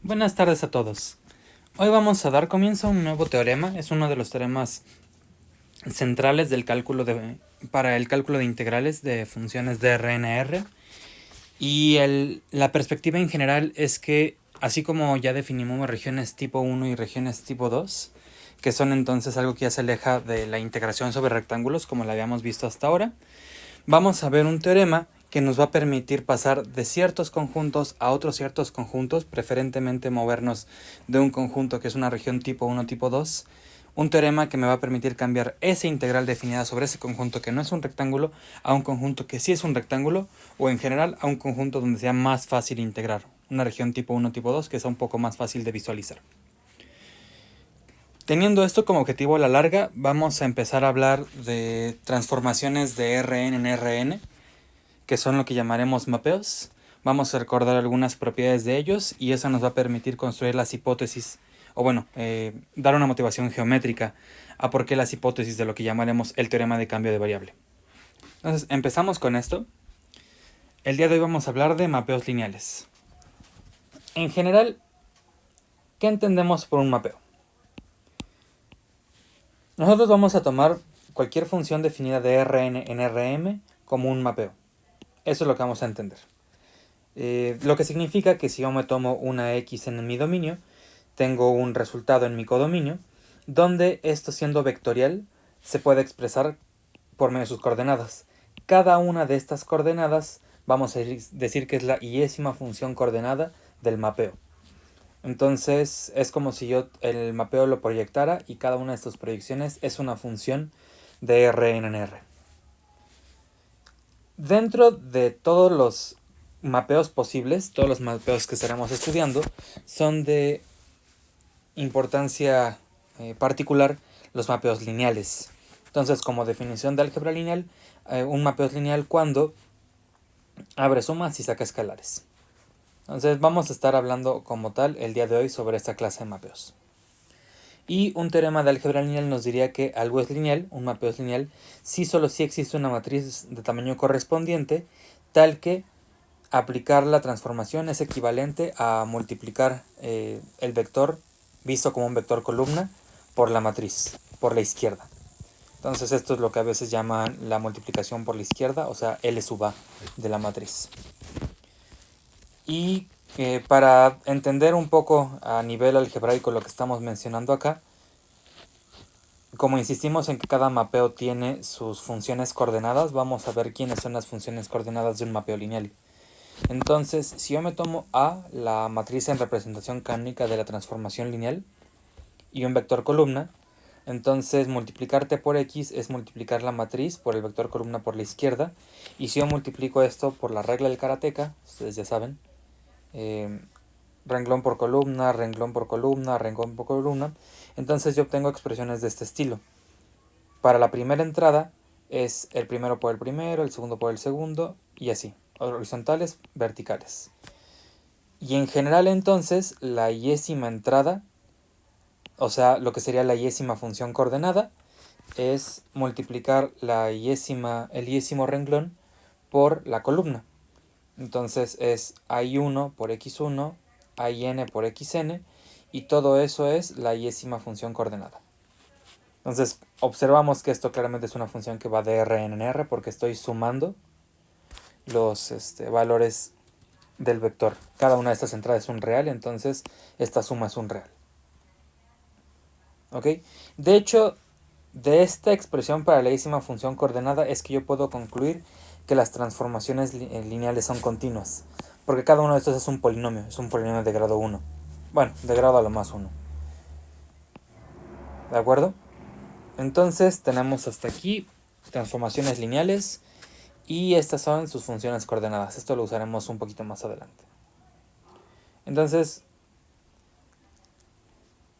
Buenas tardes a todos. Hoy vamos a dar comienzo a un nuevo teorema. Es uno de los teoremas centrales para el cálculo de integrales de funciones de RNR. Y la perspectiva en general es que, así como ya definimos regiones tipo 1 y regiones tipo 2, que son entonces algo que ya se aleja de la integración sobre rectángulos como la habíamos visto hasta ahora, vamos a ver un teorema que nos va a permitir pasar de ciertos conjuntos a otros ciertos conjuntos, preferentemente movernos de un conjunto que es una región tipo 1, tipo 2, un teorema que me va a permitir cambiar esa integral definida sobre ese conjunto que no es un rectángulo a un conjunto que sí es un rectángulo, o en general a un conjunto donde sea más fácil integrar, una región tipo 1, tipo 2 que sea un poco más fácil de visualizar. Teniendo esto como objetivo a la larga, vamos a empezar a hablar de transformaciones de Rn en Rn, que son lo que llamaremos mapeos. Vamos a recordar algunas propiedades de ellos y eso nos va a permitir construir las hipótesis, o bueno, dar una motivación geométrica a por qué las hipótesis de lo que llamaremos el teorema de cambio de variable. Entonces, empezamos con esto. El día de hoy vamos a hablar de mapeos lineales. En general, ¿qué entendemos por un mapeo? Nosotros vamos a tomar cualquier función definida de Rn en Rm como un mapeo. Eso es lo que vamos a entender. Lo que significa que si yo me tomo una x en mi dominio, tengo un resultado en mi codominio, donde esto siendo vectorial se puede expresar por medio de sus coordenadas. Cada una de estas coordenadas vamos a decir que es la y-ésima función coordenada del mapeo. Entonces es como si yo el mapeo lo proyectara y cada una de estas proyecciones es una función de Rn en R. Dentro de todos los mapeos posibles, todos los mapeos que estaremos estudiando, son de importancia particular los mapeos lineales. Entonces, como definición de álgebra lineal, un mapeo es lineal cuando abre sumas y saca escalares. Entonces, vamos a estar hablando como tal el día de hoy sobre esta clase de mapeos. Y un teorema de álgebra lineal nos diría que algo es lineal, un mapeo es lineal, si solo si existe una matriz de tamaño correspondiente, tal que aplicar la transformación es equivalente a multiplicar el vector visto como un vector columna por la matriz, por la izquierda. Entonces esto es lo que a veces llaman la multiplicación por la izquierda, o sea, L sub A de la matriz. Y para entender un poco a nivel algebraico lo que estamos mencionando acá, como insistimos en que cada mapeo tiene sus funciones coordenadas, vamos a ver quiénes son las funciones coordenadas de un mapeo lineal. Entonces, si yo me tomo A, la matriz en representación canónica de la transformación lineal, y un vector columna, entonces multiplicar t por x es multiplicar la matriz por el vector columna por la izquierda, y si yo multiplico esto por la regla del karateka, ustedes ya saben, renglón por columna, renglón por columna, renglón por columna, entonces yo obtengo expresiones de este estilo. Para la primera entrada es el primero por el primero, el segundo por el segundo, y así, horizontales, verticales. Y en general entonces la y-ésima entrada, o sea, lo que sería la y-ésima función coordenada, es multiplicar el y-ésimo renglón por la columna. Entonces es a1 por x1, a-n por xn, y todo eso es la y-ésima función coordenada. Entonces observamos que esto claramente es una función que va de Rn en R porque estoy sumando los valores del vector. Cada una de estas entradas es un real, entonces esta suma es un real. ¿Ok? De hecho, de esta expresión para la y-ésima función coordenada es que yo puedo concluir que las transformaciones lineales son continuas, porque cada uno de estos es un polinomio de grado 1. Bueno, de grado a lo más 1. ¿De acuerdo? Entonces tenemos hasta aquí transformaciones lineales y estas son sus funciones coordenadas. Esto lo usaremos un poquito más adelante. Entonces,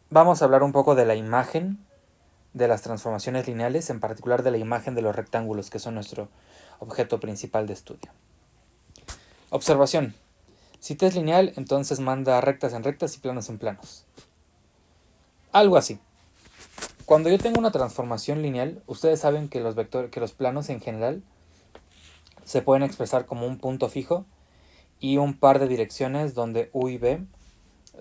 vamos a hablar un poco de la imagen de las transformaciones lineales, en particular de la imagen de los rectángulos, que son nuestro objeto principal de estudio. Observación. Si t es lineal, entonces manda rectas en rectas y planos en planos. Algo así. Cuando yo tengo una transformación lineal, ustedes saben que los planos en general se pueden expresar como un punto fijo y un par de direcciones donde u y b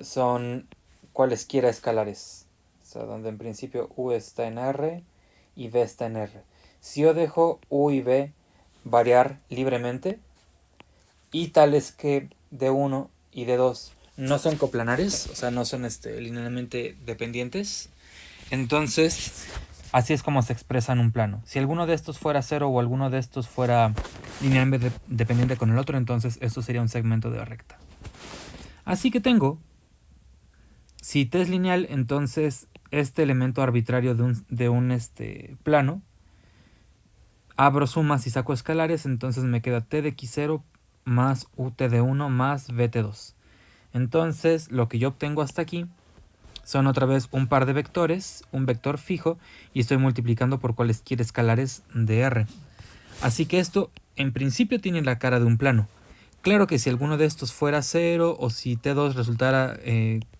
son cualesquiera escalares. O sea, donde en principio U está en R y B está en R. Si yo dejo U y B variar libremente, y tales que D1 y D2 no son coplanares, o sea, no son linealmente dependientes, entonces así es como se expresa en un plano. Si alguno de estos fuera 0 o alguno de estos fuera linealmente dependiente con el otro, entonces esto sería un segmento de recta. Así que tengo, si T es lineal, entonces este elemento arbitrario de un plano, abro sumas y saco escalares, entonces me queda T de x0 más ut de 1 más bt2. Entonces lo que yo obtengo hasta aquí son otra vez un par de vectores, un vector fijo, y estoy multiplicando por cualesquiera escalares de R. Así que esto en principio tiene la cara de un plano. Claro que si alguno de estos fuera 0 o si T2 resultara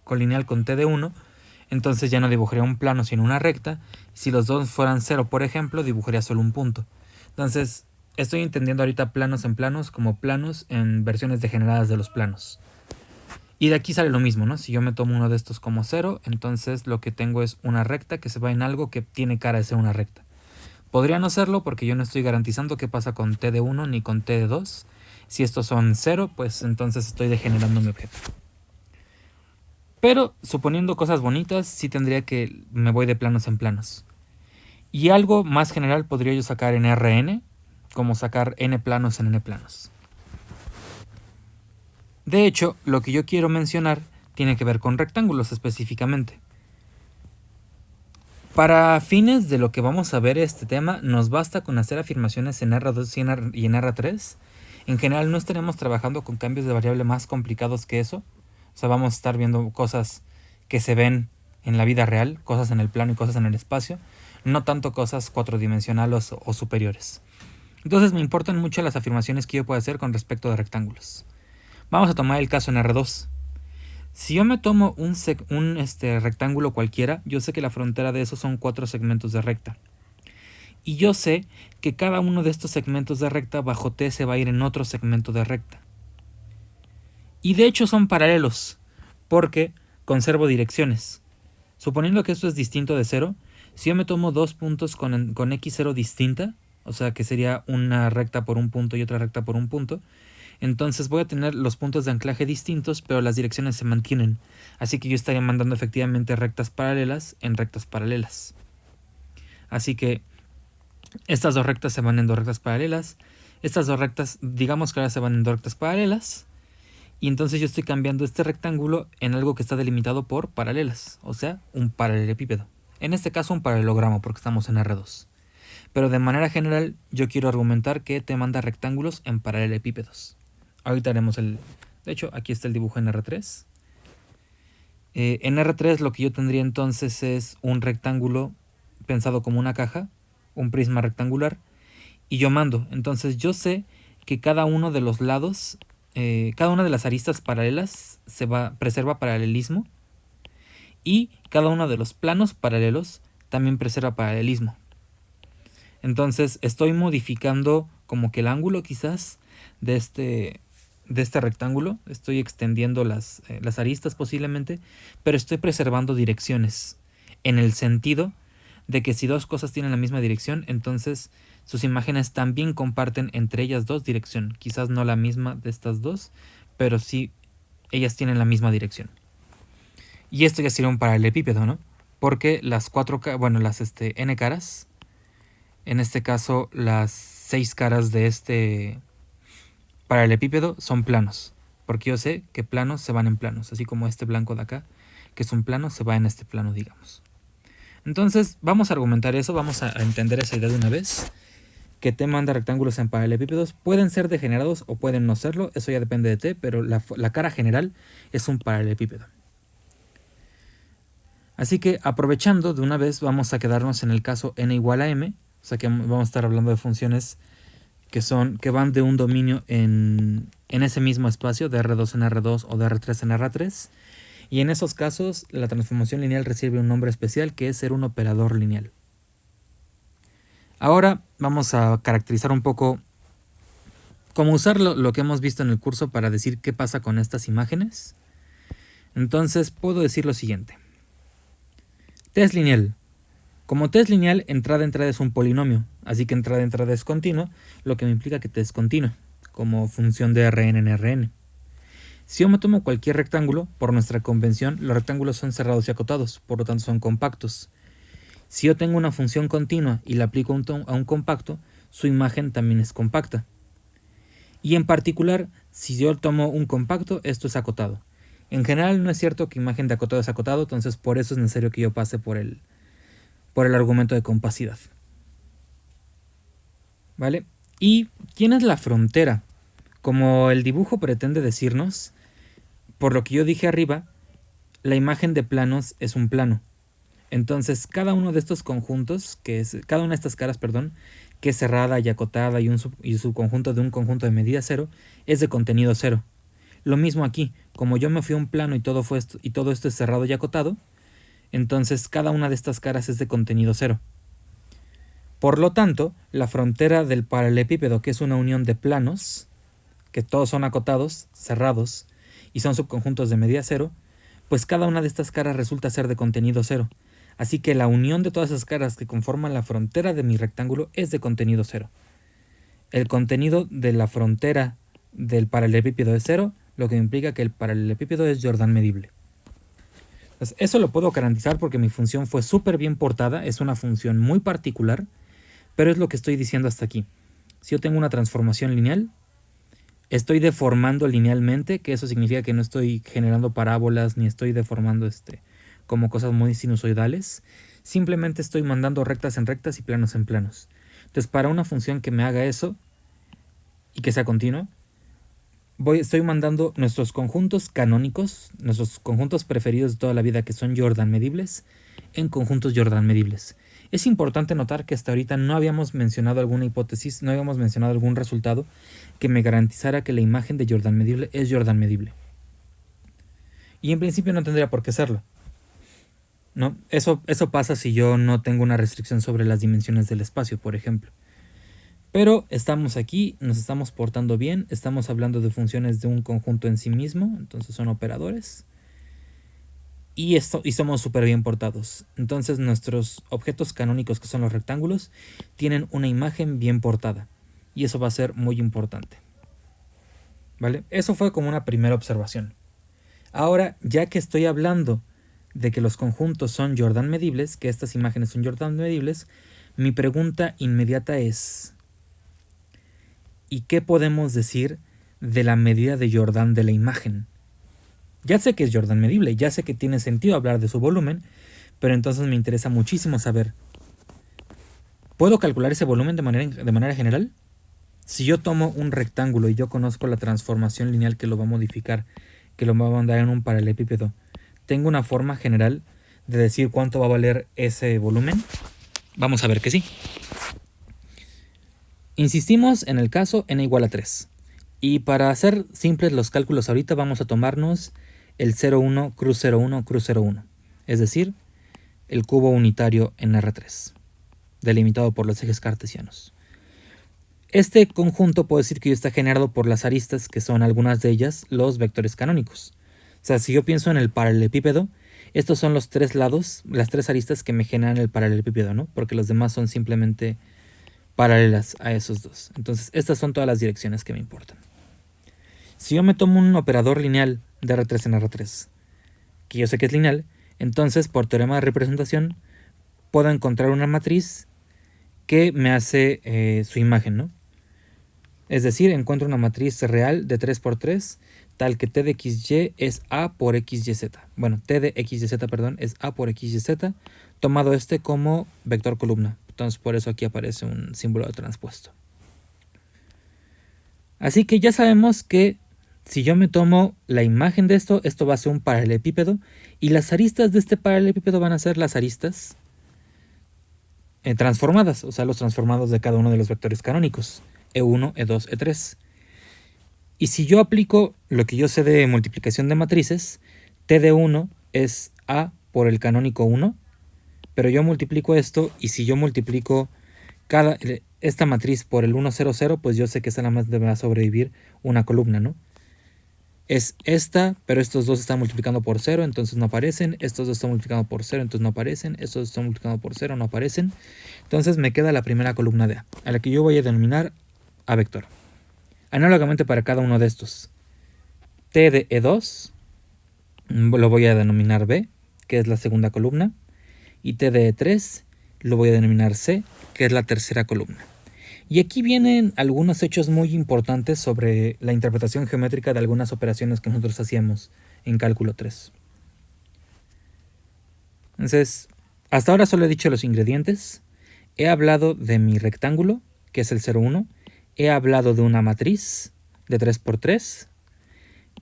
colineal con T de 1, entonces ya no dibujaría un plano sino una recta. Si los dos fueran 0, por ejemplo, dibujaría solo un punto. Entonces estoy entendiendo ahorita planos en planos como planos en versiones degeneradas de los planos. Y de aquí sale lo mismo, ¿no? Si yo me tomo uno de estos como 0, entonces lo que tengo es una recta que se va en algo que tiene cara de ser una recta. Podría no serlo porque yo no estoy garantizando qué pasa con T de 1 ni con T de 2. Si estos son 0, pues entonces estoy degenerando mi objeto. Pero suponiendo cosas bonitas, sí tendría que me voy de planos en planos. Y algo más general podría yo sacar en Rn, como sacar n planos en n planos. De hecho, lo que yo quiero mencionar tiene que ver con rectángulos específicamente. Para fines de lo que vamos a ver este tema, nos basta con hacer afirmaciones en R2 y en R3. En general no estaremos trabajando con cambios de variable más complicados que eso. O sea, vamos a estar viendo cosas que se ven en la vida real, cosas en el plano y cosas en el espacio, no tanto cosas cuatridimensionales o superiores. Entonces me importan mucho las afirmaciones que yo puedo hacer con respecto de rectángulos. Vamos a tomar el caso en R2. Si yo me tomo un rectángulo cualquiera, yo sé que la frontera de eso son 4 segmentos de recta. Y yo sé que cada uno de estos segmentos de recta bajo T se va a ir en otro segmento de recta. Y de hecho son paralelos, porque conservo direcciones. Suponiendo que esto es distinto de 0, si yo me tomo dos puntos con x0 distinta, o sea que sería una recta por un punto y otra recta por un punto, entonces voy a tener los puntos de anclaje distintos, pero las direcciones se mantienen. Así que yo estaría mandando efectivamente rectas paralelas en rectas paralelas. Así que estas dos rectas se van en dos rectas paralelas. Estas dos rectas, digamos que ahora se van en dos rectas paralelas. Y entonces yo estoy cambiando este rectángulo en algo que está delimitado por paralelas, o sea, un paralelepípedo. En este caso un paralelogramo porque estamos en R2. Pero de manera general yo quiero argumentar que te manda rectángulos en paralelepípedos. Ahorita haremos el... De hecho, aquí está el dibujo en R3. En R3 lo que yo tendría entonces es un rectángulo pensado como una caja, un prisma rectangular, y yo mando. Entonces yo sé que cada uno de los lados, cada una de las aristas paralelas preserva paralelismo, y cada uno de los planos paralelos también preserva paralelismo. Entonces estoy modificando como que el ángulo quizás de este rectángulo, estoy extendiendo las aristas posiblemente, pero estoy preservando direcciones, en el sentido de que si dos cosas tienen la misma dirección, entonces sus imágenes también comparten entre ellas dos dirección, quizás no la misma de estas dos, pero sí ellas tienen la misma dirección. Y esto ya sería un paralelepípedo, ¿no? Porque las n caras, en este caso las 6 caras de este paralelepípedo son planos, porque yo sé que planos se van en planos, así como este blanco de acá, que es un plano, se va en este plano, digamos. Entonces vamos a argumentar eso, vamos a entender esa idea de una vez, que T manda rectángulos en paralelepípedos, pueden ser degenerados o pueden no serlo, eso ya depende de T, pero la cara general es un paralelepípedo. Así que aprovechando de una vez vamos a quedarnos en el caso n igual a m, o sea que vamos a estar hablando de funciones que van de un dominio en ese mismo espacio, de R2 en R2 o de R3 en R3, y en esos casos la transformación lineal recibe un nombre especial que es ser un operador lineal. Ahora vamos a caracterizar un poco cómo usar lo que hemos visto en el curso para decir qué pasa con estas imágenes. Entonces puedo decir lo siguiente. Test lineal. Como test lineal, entrada es un polinomio, así que entrada es continua, lo que me implica que test es continua, como función de Rn en Rn. Si yo me tomo cualquier rectángulo, por nuestra convención, los rectángulos son cerrados y acotados, por lo tanto son compactos. Si yo tengo una función continua y la aplico a un compacto, su imagen también es compacta. Y en particular, si yo tomo un compacto, esto es acotado. En general no es cierto que imagen de acotado es acotado, entonces por eso es necesario que yo pase por el argumento de compacidad. ¿Vale? ¿Y quién es la frontera? Como el dibujo pretende decirnos, por lo que yo dije arriba, la imagen de planos es un plano. Entonces, cada uno de estos conjuntos, cada una de estas caras, que es cerrada y acotada y su conjunto de un conjunto de medida 0, es de contenido 0. Lo mismo aquí, como yo me fui a un plano y todo esto es cerrado y acotado, entonces cada una de estas caras es de contenido 0. Por lo tanto, la frontera del paralelepípedo, que es una unión de planos, que todos son acotados, cerrados, y son subconjuntos de medida 0, pues cada una de estas caras resulta ser de contenido 0. Así que la unión de todas esas caras que conforman la frontera de mi rectángulo es de contenido 0. El contenido de la frontera del paralelepípedo es 0, lo que implica que el paralelepípedo es Jordan medible. Entonces, eso lo puedo garantizar porque mi función fue súper bien portada, es una función muy particular, pero es lo que estoy diciendo hasta aquí. Si yo tengo una transformación lineal, estoy deformando linealmente, que eso significa que no estoy generando parábolas ni estoy deformando como cosas muy sinusoidales. Simplemente estoy mandando rectas en rectas y planos en planos. Entonces, para una función que me haga eso y que sea continua, estoy mandando nuestros conjuntos canónicos, nuestros conjuntos preferidos de toda la vida que son Jordan medibles, en conjuntos Jordan medibles. Es importante notar que hasta ahorita no habíamos mencionado alguna hipótesis, no habíamos mencionado algún resultado que me garantizara que la imagen de Jordan medible es Jordan medible. Y en principio no tendría por qué serlo, ¿no? Eso pasa si yo no tengo una restricción sobre las dimensiones del espacio, por ejemplo. Pero estamos aquí, nos estamos portando bien, estamos hablando de funciones de un conjunto en sí mismo, entonces son operadores. Y somos súper bien portados. Entonces nuestros objetos canónicos, que son los rectángulos, tienen una imagen bien portada. Y eso va a ser muy importante. ¿Vale? Eso fue como una primera observación. Ahora, ya que estoy hablando de que los conjuntos son Jordan medibles, que estas imágenes son Jordan medibles, mi pregunta inmediata es: ¿y qué podemos decir de la medida de Jordan de la imagen? Ya sé que es Jordan medible, ya sé que tiene sentido hablar de su volumen, pero entonces me interesa muchísimo saber, ¿puedo calcular ese volumen de manera general? Si yo tomo un rectángulo y yo conozco la transformación lineal que lo va a modificar, que lo va a mandar en un paralelepípedo, ¿tengo una forma general de decir cuánto va a valer ese volumen? Vamos a ver que sí. Insistimos en el caso n igual a 3. Y para hacer simples los cálculos ahorita vamos a tomarnos el 0,1 cruz 0,1 cruz 0,1. Es decir, el cubo unitario en R3, delimitado por los ejes cartesianos. Este conjunto puedo decir que ya está generado por las aristas, que son algunas de ellas los vectores canónicos. O sea, si yo pienso en el paralelepípedo, estos son los tres lados, las tres aristas que me generan el paralelepípedo, ¿no? Porque los demás son simplemente paralelas a esos dos. Entonces, estas son todas las direcciones que me importan. Si yo me tomo un operador lineal de R3 en R3, que yo sé que es lineal, entonces por teorema de representación puedo encontrar una matriz que me hace su imagen, ¿no? Es decir, encuentro una matriz real de 3×3 tal que T de XY es A por XYZ. Bueno, T de XYZ, perdón, es A por XYZ, tomado como vector columna. Entonces por eso aquí aparece un símbolo de transpuesto. Así que ya sabemos que si yo me tomo la imagen de esto va a ser un paralelepípedo y las aristas de este paralelepípedo van a ser las aristas transformadas, o sea, los transformados de cada uno de los vectores canónicos, E1, E2, E3. Y si yo aplico lo que yo sé de multiplicación de matrices, T de 1 es A por el canónico 1, pero yo multiplico esto y si yo multiplico esta matriz por el 1, 0, 0, pues yo sé que esa nada más debe sobrevivir una columna, ¿no? es esta, pero estos dos están multiplicando por 0, entonces no aparecen. Estos dos están multiplicando por 0, entonces no aparecen. Estos dos están multiplicando por 0, no aparecen. Entonces me queda la primera columna de A, a la que yo voy a denominar A vector. Análogamente para cada uno de estos. T de E2 lo voy a denominar B, que es la segunda columna. Y T de E3 lo voy a denominar C, que es la tercera columna. Y aquí vienen algunos hechos muy importantes sobre la interpretación geométrica de algunas operaciones que nosotros hacíamos en cálculo 3. Entonces, hasta ahora solo he dicho los ingredientes. He hablado de mi rectángulo, que es el 0,1. He hablado de una matriz de 3×3.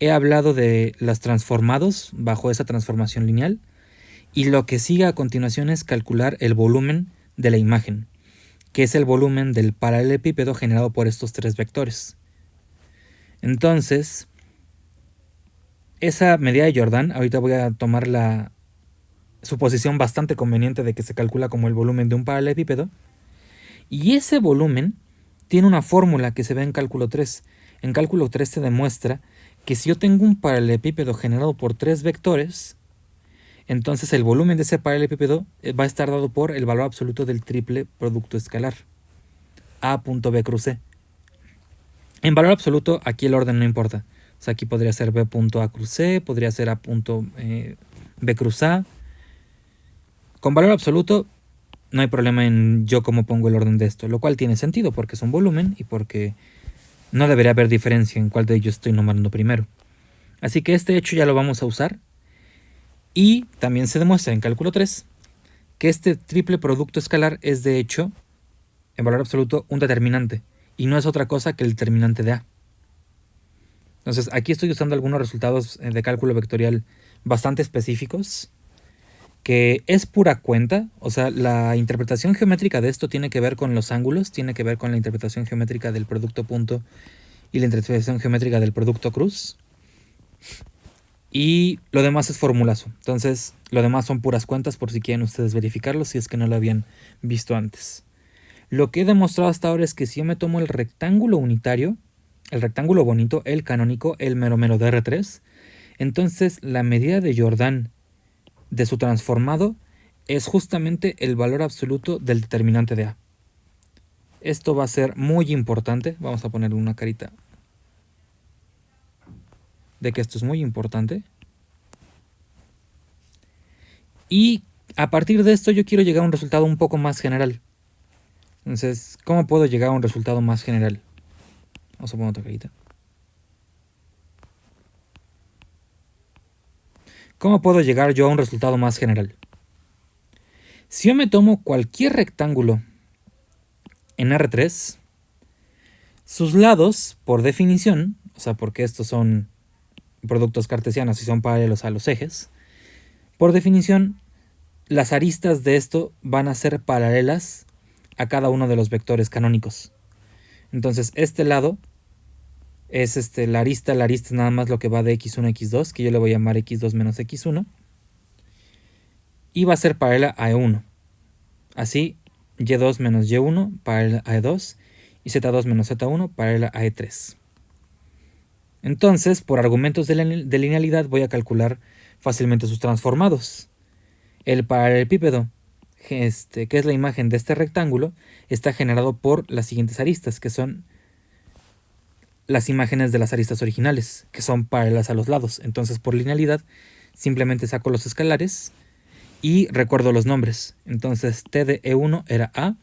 He hablado de los transformados bajo esa transformación lineal. Y lo que sigue a continuación es calcular el volumen de la imagen, que es el volumen del paralelepípedo generado por estos tres vectores. Entonces, esa medida de Jordan, ahorita voy a tomar la suposición bastante conveniente de que se calcula como el volumen de un paralelepípedo, y ese volumen tiene una fórmula que se ve en cálculo 3. En cálculo 3 se demuestra que si yo tengo un paralelepípedo generado por tres vectores, entonces el volumen de ese paralelepípedo va a estar dado por el valor absoluto del triple producto escalar, A.B cruz C. En valor absoluto, aquí el orden no importa. O sea, aquí podría ser B.A cruz C, podría ser A.B cruz A. Con valor absoluto, no hay problema en yo cómo pongo el orden de esto, lo cual tiene sentido porque es un volumen y porque no debería haber diferencia en cuál de ellos estoy nombrando primero. Así que este hecho ya lo vamos a usar. Y también se demuestra en cálculo 3 que este triple producto escalar es de hecho, en valor absoluto, un determinante. Y no es otra cosa que el determinante de A. Entonces aquí estoy usando algunos resultados de cálculo vectorial bastante específicos, que es pura cuenta. O sea, la interpretación geométrica de esto tiene que ver con los ángulos, tiene que ver con la interpretación geométrica del producto punto y la interpretación geométrica del producto cruz. Y lo demás es formulazo. Entonces, lo demás son puras cuentas por si quieren ustedes verificarlo, si es que no lo habían visto antes. Lo que he demostrado hasta ahora es que si yo me tomo el rectángulo unitario, el rectángulo bonito, el canónico, el mero de R3, entonces la medida de Jordan de su transformado es justamente el valor absoluto del determinante de A. Esto va a ser muy importante. Vamos a ponerle una carita de que esto es muy importante. Y a partir de esto yo quiero llegar a un resultado un poco más general. Entonces, ¿cómo puedo llegar a un resultado más general? Vamos a poner otra carita. ¿Cómo puedo llegar yo a un resultado más general? Si yo me tomo cualquier rectángulo en R3, sus lados, por definición, o sea, porque estos son productos cartesianos y son paralelos a los ejes, por definición, las aristas de esto van a ser paralelas a cada uno de los vectores canónicos. Entonces, este lado es la arista es nada más lo que va de x1 a x2, que yo le voy a llamar x2 menos x1, y va a ser paralela a E1. Así, y2 menos y1 paralela a E2, y z2 menos z1 paralela a E3. Entonces, por argumentos de linealidad, voy a calcular fácilmente sus transformados. El paralelepípedo, que es la imagen de este rectángulo, está generado por las siguientes aristas, que son las imágenes de las aristas originales, que son paralelas a los lados. Entonces, por linealidad, simplemente saco los escalares y recuerdo los nombres. Entonces, T de E1 era A,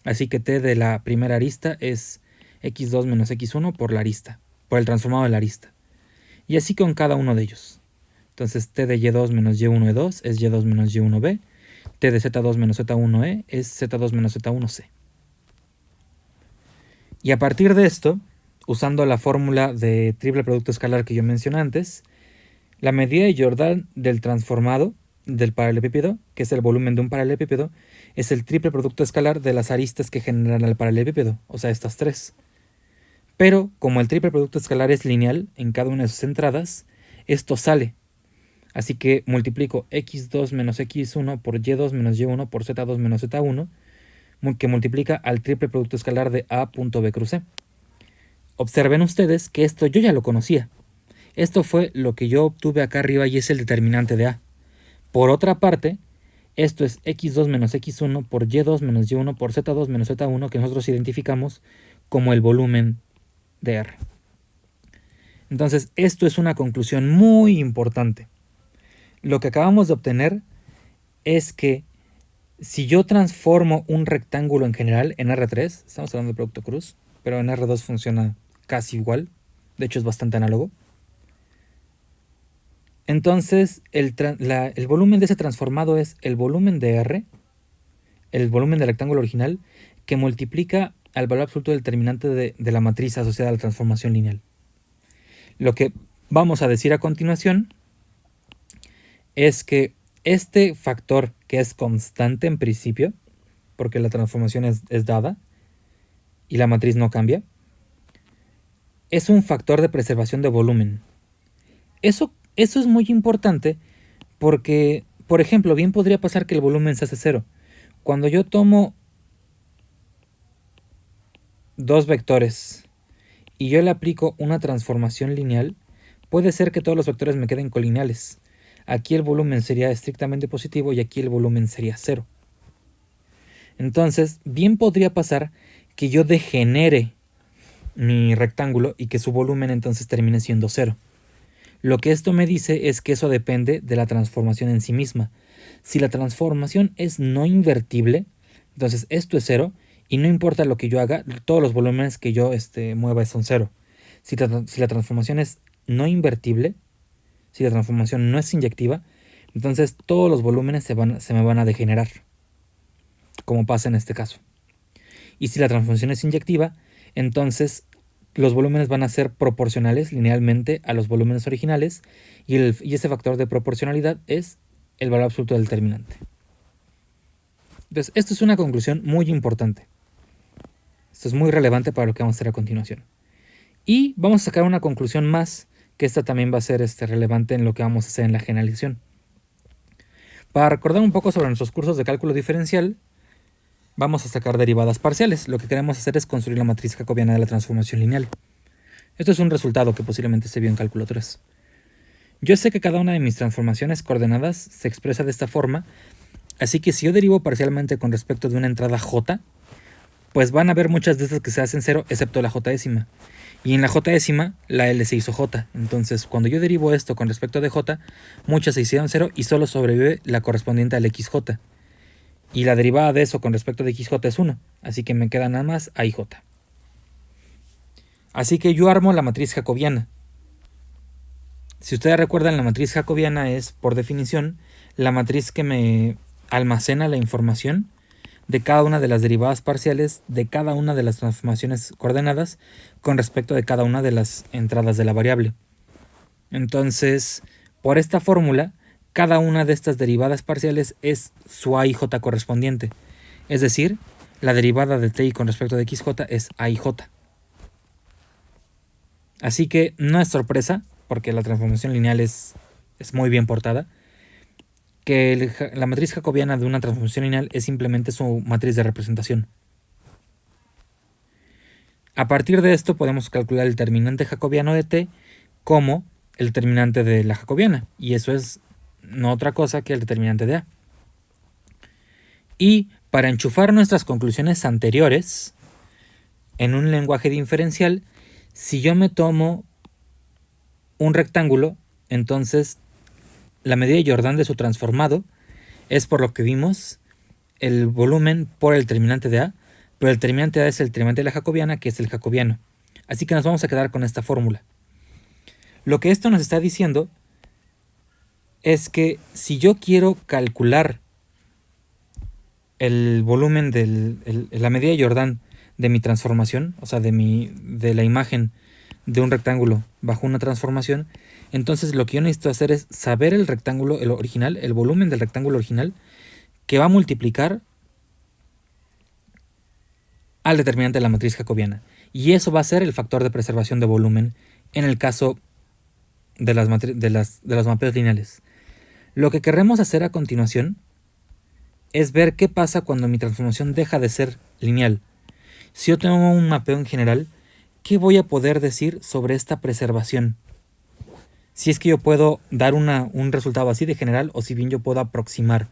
así que T de la primera arista es x2 menos x1 por la arista, por el transformado de la arista. Y así con cada uno de ellos. Entonces, T de y2 menos y1e2 es y2 menos y1b. T de z2 menos z1e es z2 menos z1c. Y a partir de esto, usando la fórmula de triple producto escalar que yo mencioné antes, la medida de Jordan del transformado del paralelepípedo, que es el volumen de un paralelepípedo, es el triple producto escalar de las aristas que generan el paralelepípedo, o sea, estas tres. Pero como el triple producto escalar es lineal en cada una de sus entradas, esto sale. Así que multiplico x2 menos x1 por y2 menos y1 por z2 menos z1, que multiplica al triple producto escalar de A.B cruz C. Observen ustedes que esto yo ya lo conocía. Esto fue lo que yo obtuve acá arriba y es el determinante de A. Por otra parte, esto es x2 menos x1 por y2 menos y1 por z2 menos z1 que nosotros identificamos como el volumen de R. Entonces, esto es una conclusión muy importante. Lo que acabamos de obtener es que si yo transformo un rectángulo en general en R3, estamos hablando de producto cruz, pero en R2 funciona casi igual, de hecho es bastante análogo. Entonces el volumen de ese transformado es el volumen de R, el volumen del rectángulo original, que multiplica al valor absoluto del determinante de la matriz asociada a la transformación lineal. Lo que vamos a decir a continuación es que este factor, que es constante en principio, porque la transformación es dada y la matriz no cambia, es un factor de preservación de volumen. Eso es muy importante porque, por ejemplo, bien podría pasar que el volumen se hace cero. Cuando yo tomo dos vectores y yo le aplico una transformación lineal, puede ser que todos los vectores me queden colineales. Aquí el volumen sería estrictamente positivo y aquí el volumen sería cero. Entonces, bien podría pasar que yo degenere mi rectángulo y que su volumen entonces termine siendo cero. Lo que esto me dice es que eso depende de la transformación en sí misma. Si la transformación es no invertible, entonces esto es cero y no importa lo que yo haga, todos los volúmenes que yo mueva son cero. Si la transformación es no invertible, si la transformación no es inyectiva, entonces todos los volúmenes se me van a degenerar, como pasa en este caso. Y si la transformación es inyectiva, entonces los volúmenes van a ser proporcionales linealmente a los volúmenes originales y ese factor de proporcionalidad es el valor absoluto del determinante. Entonces, esto es una conclusión muy importante. Esto es muy relevante para lo que vamos a hacer a continuación. Y vamos a sacar una conclusión más, que esta también va a ser relevante en lo que vamos a hacer en la generalización. Para recordar un poco sobre nuestros cursos de cálculo diferencial, vamos a sacar derivadas parciales. Lo que queremos hacer es construir la matriz jacobiana de la transformación lineal. Esto es un resultado que posiblemente se vio en cálculo 3. Yo sé que cada una de mis transformaciones coordenadas se expresa de esta forma, así que si yo derivo parcialmente con respecto de una entrada j, pues van a haber muchas de estas que se hacen cero, excepto la j décima. Y en la j décima, la L se hizo j. Entonces, cuando yo derivo esto con respecto de j, muchas se hicieron cero y solo sobrevive la correspondiente al xj. Y la derivada de eso con respecto de xj es 1, así que me queda nada más a ij. Así que yo armo la matriz jacobiana. Si ustedes recuerdan, la matriz jacobiana es, por definición, la matriz que me almacena la información de cada una de las derivadas parciales de cada una de las transformaciones coordenadas con respecto de cada una de las entradas de la variable. Entonces, por esta fórmula, cada una de estas derivadas parciales es su a y j correspondiente. Es decir, la derivada de ti con respecto de xj es a y j. Así que no es sorpresa, porque la transformación lineal es muy bien portada, que la matriz jacobiana de una transformación lineal es simplemente su matriz de representación. A partir de esto podemos calcular el determinante jacobiano de t como el determinante de la jacobiana, y eso es no otra cosa que el determinante de A. Y para enchufar nuestras conclusiones anteriores en un lenguaje diferencial, si yo me tomo un rectángulo, entonces la medida de Jordan de su transformado es, por lo que vimos, el volumen por el determinante de A, pero el determinante de A es el determinante de la jacobiana, que es el jacobiano. Así que nos vamos a quedar con esta fórmula. Lo que esto nos está diciendo es que si yo quiero calcular el volumen la medida de Jordan de mi transformación, o sea, de la imagen de un rectángulo bajo una transformación, entonces lo que yo necesito hacer es saber el rectángulo, el original, el volumen del rectángulo original, que va a multiplicar al determinante de la matriz jacobiana. Y eso va a ser el factor de preservación de volumen en el caso de los mapeos lineales. Lo que queremos hacer a continuación es ver qué pasa cuando mi transformación deja de ser lineal. Si yo tengo un mapeo en general, ¿qué voy a poder decir sobre esta preservación? si es que yo puedo dar un resultado así de general o si bien yo puedo aproximar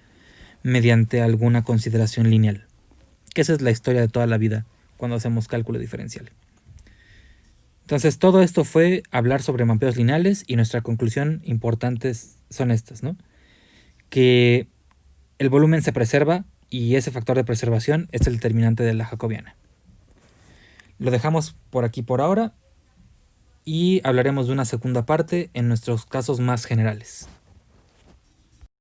mediante alguna consideración lineal. Que esa es la historia de toda la vida cuando hacemos cálculo diferencial. Entonces todo esto fue hablar sobre mapeos lineales y nuestra conclusión importantes son estas, ¿no? Que el volumen se preserva y ese factor de preservación es el determinante de la jacobiana. Lo dejamos por aquí por ahora y hablaremos de una segunda parte en nuestros casos más generales.